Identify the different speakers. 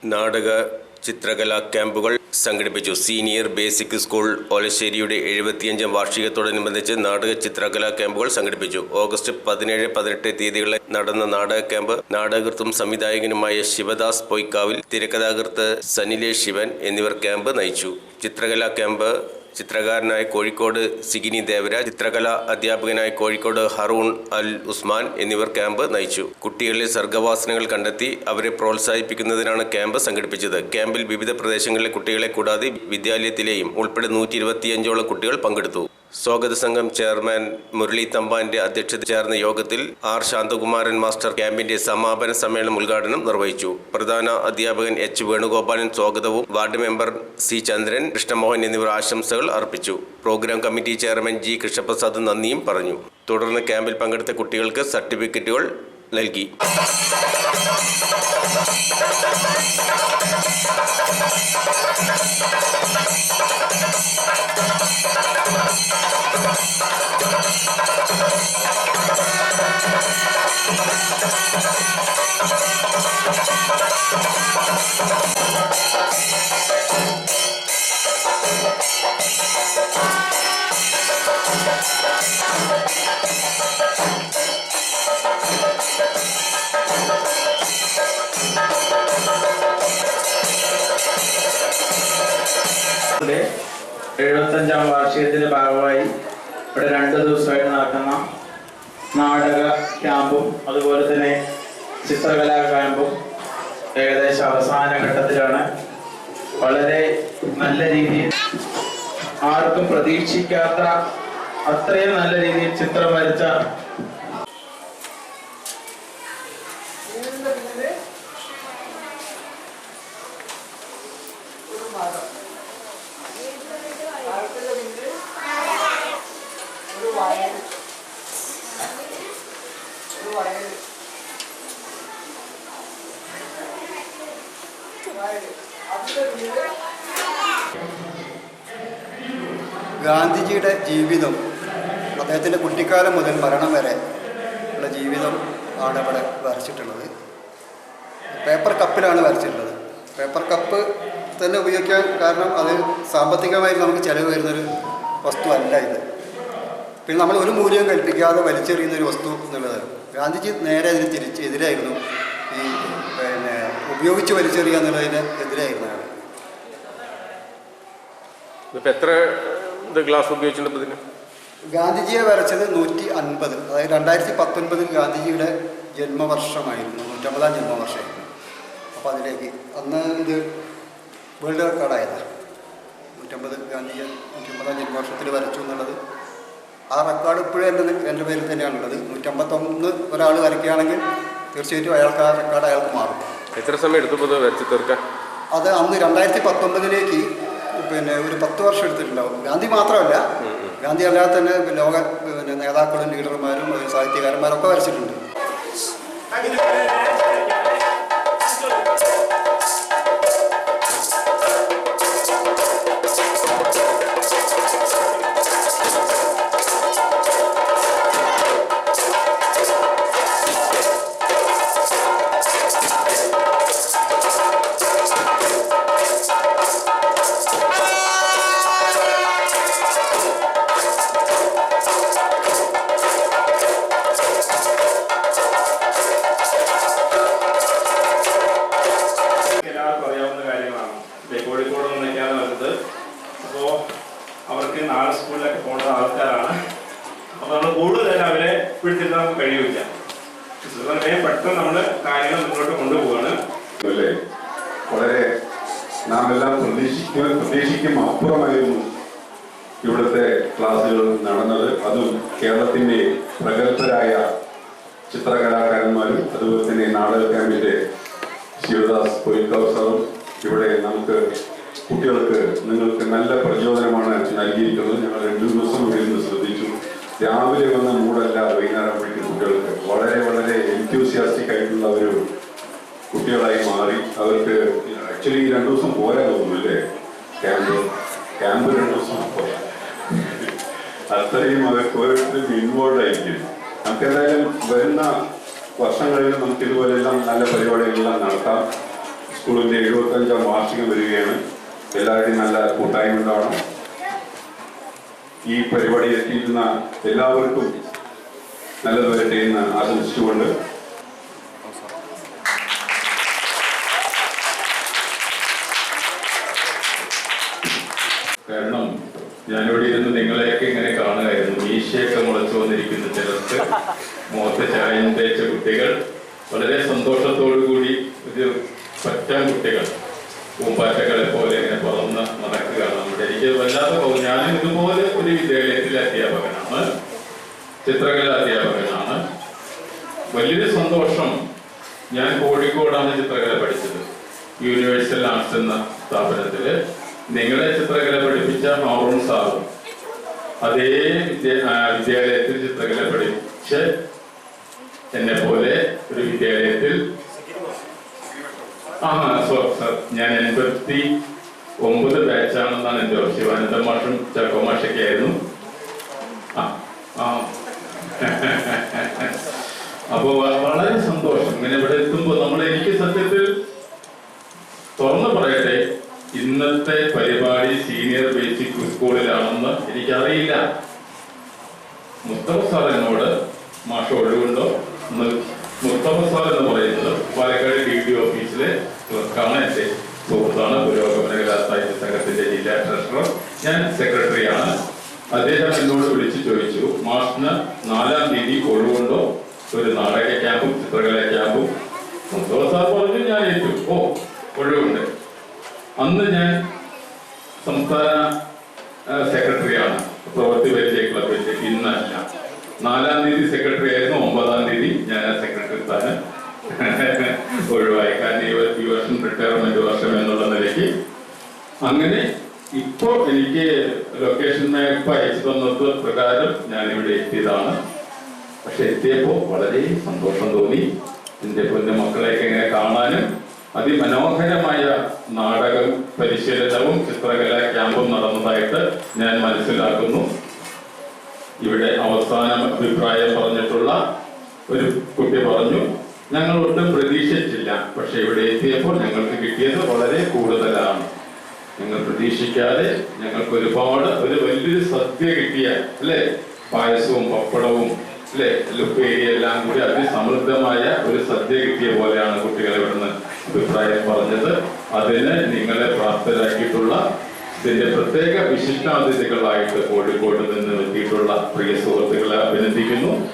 Speaker 1: നാടക ചിത്രകലാ ക്യാമ്പുകൾ സംഘടിപ്പിച്ചു. സീനിയർ ബേസിക് സ്കൂൾ ഓലശ്ശേരിയുടെ 75ാം വാർഷികത്തോടനുബന്ധിച്ച് നാടക ചിത്രകലാ ക്യാമ്പുകൾ സംഘടിപ്പിച്ചു. ഓഗസ്റ്റ് 17, 18 തീയതികളിൽ നടന്ന നാടക ക്യാമ്പ് നാടകകൃത്തും സംവിധായകനുമായ ശിവദാസ് പൊയ്ക്കാവിൽ, തിരക്കഥാകൃത്ത് സനിലേഷ് ശിവൻ എന്നിവർ ക്യാമ്പ് നയിച്ചു. ചിത്രകലാ ക്യാമ്പ് ചിത്രകാരനായ കോഴിക്കോട് സിഗിനി ദേവരാജ്, ചിത്രകലാ അധ്യാപകനായ കോഴിക്കോട് ഹറൂൺ അൽ ഉസ്മാൻ എന്നിവർ ക്യാമ്പ് നയിച്ചു. കുട്ടികളിലെ സർഗവാസനകൾ കണ്ടെത്തി അവരെ പ്രോത്സാഹിപ്പിക്കുന്നതിനാണ് ക്യാമ്പ് സംഘടിപ്പിച്ചത്. ക്യാമ്പിൽ വിവിധ പ്രദേശങ്ങളിലെ കുട്ടികളെ കൂടാതെ വിദ്യാലയത്തിലെയും ഉൾപ്പെടെ 125ഓളം കുട്ടികൾ പങ്കെടുത്തു. സ്വാഗത സംഘം ചെയർമാൻ മുരളി തമ്പാന്റെ അധ്യക്ഷതയിൽ ചേർന്ന യോഗത്തിൽ ആർ ശാന്തകുമാരൻ മാസ്റ്റർ ക്യാമ്പിന്റെ സമാപന സമ്മേളനം ഉദ്ഘാടനം നിർവഹിച്ചു. പ്രധാന അധ്യാപകൻ എച്ച് വേണുഗോപാലൻ സ്വാഗതവും ward member C Chandran, Krishnamohan എന്നിവർ ആശംസകൾ അർപ്പിച്ചു. Programme committee chairman G Krishnaprasad നന്ദിയും പറഞ്ഞു. തുടർന്ന് ക്യാമ്പിൽ പങ്കെടുത്ത കുട്ടികൾക്ക് സർട്ടിഫിക്കറ്റുകൾ നൽകി.
Speaker 2: ിന്റെ 75ാം വാർഷികത്തിന്റെ ഭാഗമായി ഇവിടെ 2 ദിവസമായിട്ട് നടക്കുന്ന നാടക ക്യാമ്പും അതുപോലെ തന്നെ ചിത്രകലാ ക്യാമ്പും ഏകദേശം അവസാന ഘട്ടത്തിലാണ്. വളരെ നല്ല രീതിയിൽ, ആർക്കും പ്രതീക്ഷിക്കാത്ത അത്രയും നല്ല രീതിയിൽ ചിത്രം വരച്ച
Speaker 3: ഗാന്ധിജിയുടെ ജീവിതം, അദ്ദേഹത്തിൻ്റെ കുട്ടിക്കാലം മുതൽ മരണം വരെ ഉള്ള ജീവിതം ആണ് ഇവിടെ വരച്ചിട്ടുള്ളത്. പേപ്പർ കപ്പിലാണ് വരച്ചിട്ടുള്ളത്. പേപ്പർ കപ്പ് തന്നെ ഉപയോഗിക്കാൻ കാരണം അത് സാമ്പത്തികമായി നമുക്ക് ചിലവ് വരുന്നൊരു വസ്തു അല്ല ഇത്. പിന്നെ നമ്മൾ ഒരു മൂല്യം കൽപ്പിക്കാതെ വലിച്ചെറിയുന്നൊരു വസ്തു എന്നുള്ളത്. ഗാന്ധിജി നേരെ അതിന് എതിരായിരുന്നു. ഈ ഉപയോഗിച്ച് വലിച്ചെറിയുക എന്നുള്ളതിന് എതിരായിരുന്നു.
Speaker 1: എത്ര ഗ്ലാസ് ഉപയോഗിച്ചിട്ടുണ്ട്?
Speaker 3: ഗാന്ധിജിയെ വരച്ചത് 150, അതായത് 2019 ഗാന്ധിജിയുടെ ജന്മവർഷമായിരുന്നു, 150ാം ജന്മവർഷമായിരുന്നു. അപ്പോൾ അതിലേക്ക് അന്ന് ഇത് വേൾഡ് റെക്കോർഡായതാണ്. 150 ഗാന്ധിജി 150ാം ജന്മവർഷത്തിൽ വരച്ചു എന്നുള്ളത്. ആ റെക്കോർഡ് ഇപ്പോഴും എൻ്റെ പേരിൽ തന്നെയാണുള്ളത്. 151 ഒരാൾ വരയ്ക്കുകയാണെങ്കിൽ തീർച്ചയായിട്ടും അയാൾക്ക് ആ റെക്കോർഡ് അയാൾക്ക് മാറും.
Speaker 1: എത്ര സമയം എടുത്തപ്പോൾ വരച്ച് തീർക്കാൻ?
Speaker 3: അത് അന്ന് 2019 പിന്നെ ഒരു 10 വർഷം എടുത്തിട്ടുണ്ടാവും. ഗാന്ധി മാത്രമല്ല, ഗാന്ധി അല്ലാതെ തന്നെ ലോക നേതാക്കളും ലീഡർമാരും സാഹിത്യകാരന്മാരൊക്കെ വരച്ചിട്ടുണ്ട്.
Speaker 2: കോഴിക്കോട് നിന്നൊക്കെയാണ് വരുന്നത്. അപ്പോൾ അവർക്ക് നാളെ സ്കൂളിലൊക്കെ പോകേണ്ട ആൾക്കാരാണ്. അപ്പോൾ നമ്മൾ കൂടുതൽ അവരെ പിടിച്ചിട്ട് നമുക്ക് കഴിയില്ല. പെട്ടെന്ന് നമ്മൾ കാര്യങ്ങൾ മുന്നോട്ട് കൊണ്ടുപോവാണ്.
Speaker 4: വളരെ നാം എല്ലാം പ്രതീക്ഷിക്കും അപ്പുറമായിരുന്നു ഇവിടുത്തെ ക്ലാസ്സുകൾ നടന്നത്. അതും കേരളത്തിന്റെ പ്രഗത്ഭരായ ചിത്രകലാകാരന്മാരും അതുപോലെ തന്നെ നാടക ക്യാമ്പിന്റെ ശിവദാസ് പൊയ്ക്കാവ് സാറും ഇവിടെ നമുക്ക് കുട്ടികൾക്ക് നിങ്ങൾക്ക് നല്ല പ്രചോദനമാണ് നൽകിയിരിക്കുന്നത്. ഞങ്ങൾ 2 ദിവസം ഇവിടെ നിന്ന് ശ്രദ്ധിച്ചു. രാവിലെ വന്ന മൂടല്ല വൈകുന്നേരം ആകുമ്പോഴേക്കും കുട്ടികൾക്ക് വളരെ എൻത്യൂസിയാസ്റ്റിക് ആയിട്ടുള്ള ഒരു കുട്ടികളായി മാറി. അവർക്ക് ആക്ച്വലി 2 ദിവസം പോരാ തോന്നുന്നു അല്ലേ? ക്യാമ്പ് 2 ദിവസം പോരാ. അത്രയും അവർക്ക് ഓരോരുത്തരും ഇൻവോൾവ് ആയിരിക്കും. നമുക്കെന്തായാലും വരുന്ന വർഷങ്ങളിൽ നമുക്ക് ഇതുപോലെല്ലാം നല്ല പരിപാടികളെല്ലാം നടത്താം. സ്കൂളിൻ്റെ 75ാം വാർഷികം വരികയാണ്. എല്ലാവരുടെയും നല്ല കൂട്ടായ്മ ഉണ്ടാവണം. ഈ പരിപാടിയിൽ എത്തിയിരുന്ന എല്ലാവർക്കും നല്ലത് വരട്ടെ എന്ന് ആശംസിച്ചുകൊണ്ട് കാരണം ഞാനിവിടെ ഇരുന്ന് നിങ്ങളെയൊക്കെ ഇങ്ങനെ കാണുകയായിരുന്നു. മീശയൊക്കെ മുളച്ചു വന്നിരിക്കുന്ന ചിലർക്ക്, മുഖത്ത് ചായം തേച്ച കുട്ടികൾ, വളരെ സന്തോഷത്തോടു കൂടി ഒരു പറ്റാൻ കുട്ടികൾ പൂമ്പാറ്റകളെ പോലെ ഇങ്ങനെ പറന്ന് നടക്കുകയാണ്. നമ്മുടെ എനിക്ക് വല്ലാതെ പോകും. ഞാനും ഇതുപോലെ ഒരു വിദ്യാലയത്തിലെ അധ്യാപകനാണ്, ചിത്രകലാ അധ്യാപകനാണ്. വലിയൊരു സന്തോഷം. ഞാൻ കോഴിക്കോടാണ് ചിത്രകല പഠിച്ചത്. യൂണിവേഴ്സൽ ആർട്സ് എന്ന സ്ഥാപനത്തില് നിങ്ങളെ ചിത്രകല പഠിപ്പിച്ച ഹാറൂൺ സാറും അതേ വിദ്യാലയത്തിൽ ചിത്രകല പഠിപ്പിച്ച് എന്നെ പോലെ ഒരു വിദ്യാലയത്തിൽ സർ ഞാൻ 89 ബാച്ചാണെന്നാണ് എൻ്റെ ഓർമ്മ. ശിവാനന്ദ മാഷും ചക്കോ മാഷൊക്കെ ആയിരുന്നു. അപ്പോ വളരെ സന്തോഷം. ഇങ്ങനെ ഇവിടെ എത്തുമ്പോൾ എനിക്ക് സത്യത്തിൽ തുറന്നു പറയട്ടെ, ഇന്നത്തെ പരിപാടി സീനിയർ ബേസിക് സ്കൂളിലാണെന്ന് എനിക്കറിയില്ല. മുസ്തഫ സാർ എന്നോട് മാഷ് ഒഴിവുണ്ടോ എന്ന്, മുസ്തഫ സാർ എന്ന് പറയുന്നത് പാലക്കാട് DD ഓഫീസിലെ ക്ലർക്കാണ്. എൻ്റെ സുഹൃത്താണ്, പുരോഗമന കലാസാഹിത്യ സംഘത്തിന്റെ ജില്ലാ ട്രഷറർ. ഞാൻ സെക്രട്ടറിയാണ്. അദ്ദേഹം എന്നോട് വിളിച്ചു ചോദിച്ചു, മാഷിന് 4-ാം തീയതി ഒഴിവുണ്ടോ, ഒരു നാടക ക്യാമ്പും ചിത്രകലാ ക്യാമ്പും. മുസ്തഫ സാർ പറഞ്ഞു, ഞാൻ ഏറ്റു. ഒഴിവുണ്ട്. അന്ന് ഞാൻ സംസ്ഥാന സെക്രട്ടറിയാണ് പ്രവൃത്തി പരിചയ ക്ലബിന്റെ. ഇന്നല്ല, 4-ാം തീയതി സെക്രട്ടറി ആയിരുന്നു. 9-ാം തീയതി ഞാൻ ആ സെക്രട്ടറി സ്ഥാനം ഒഴിവായി. കാരണം ഈ വർഷം റിട്ടയർമെന്റ് വർഷം എന്നുള്ള നിലയ്ക്ക്. അങ്ങനെ ഇപ്പോ എനിക്ക് ലൊക്കേഷൻ മാപ്പ് അയച്ചു തന്നത് പ്രകാരം ഞാനിവിടെ എത്തിയതാണ്. പക്ഷെ എത്തിയപ്പോ വളരെ സന്തോഷം തോന്നി. എൻ്റെ പൊന്നു മക്കളെയൊക്കെ ഇങ്ങനെ കാണാനും അതിമനോഹരമായ നാടക പരിശീലനവും ചിത്രകലാ ക്യാമ്പും നടന്നതായിട്ട് ഞാൻ മനസ്സിലാക്കുന്നു. ഇവിടെ അവസാനം അഭിപ്രായം പറഞ്ഞിട്ടുള്ള ഒരു കുട്ടി പറഞ്ഞു, ഞങ്ങൾ ഒട്ടും പ്രതീക്ഷിച്ചില്ല, പക്ഷെ ഇവിടെ എത്തിയപ്പോൾ ഞങ്ങൾക്ക് കിട്ടിയത് വളരെ കൂടുതലാണ്. ഞങ്ങൾ പ്രതീക്ഷിക്കാതെ ഞങ്ങൾക്ക് ഒരുപാട് ഒരു വലിയൊരു സദ്യ കിട്ടിയ, അല്ലെ, പായസവും പപ്പടവും, അല്ലെ, ഉപ്പേരി എല്ലാം കൂടി അതിസമൃദ്ധമായ ഒരു സദ്യ കിട്ടിയ പോലെയാണ് കുട്ടികളെ ഇവിടുന്ന് അഭിപ്രായം പറഞ്ഞത്. അതിന് നിങ്ങളെ പ്രാപ്തരാക്കിയിട്ടുള്ള ഇതിന്റെ പ്രത്യേക വിശിഷ്ടാതിഥികളായിട്ട് കോഴിക്കോട് നിന്ന് എത്തിയിട്ടുള്ള പ്രിയ സുഹൃത്തുക്കളെ അഭിനന്ദിക്കുന്നു.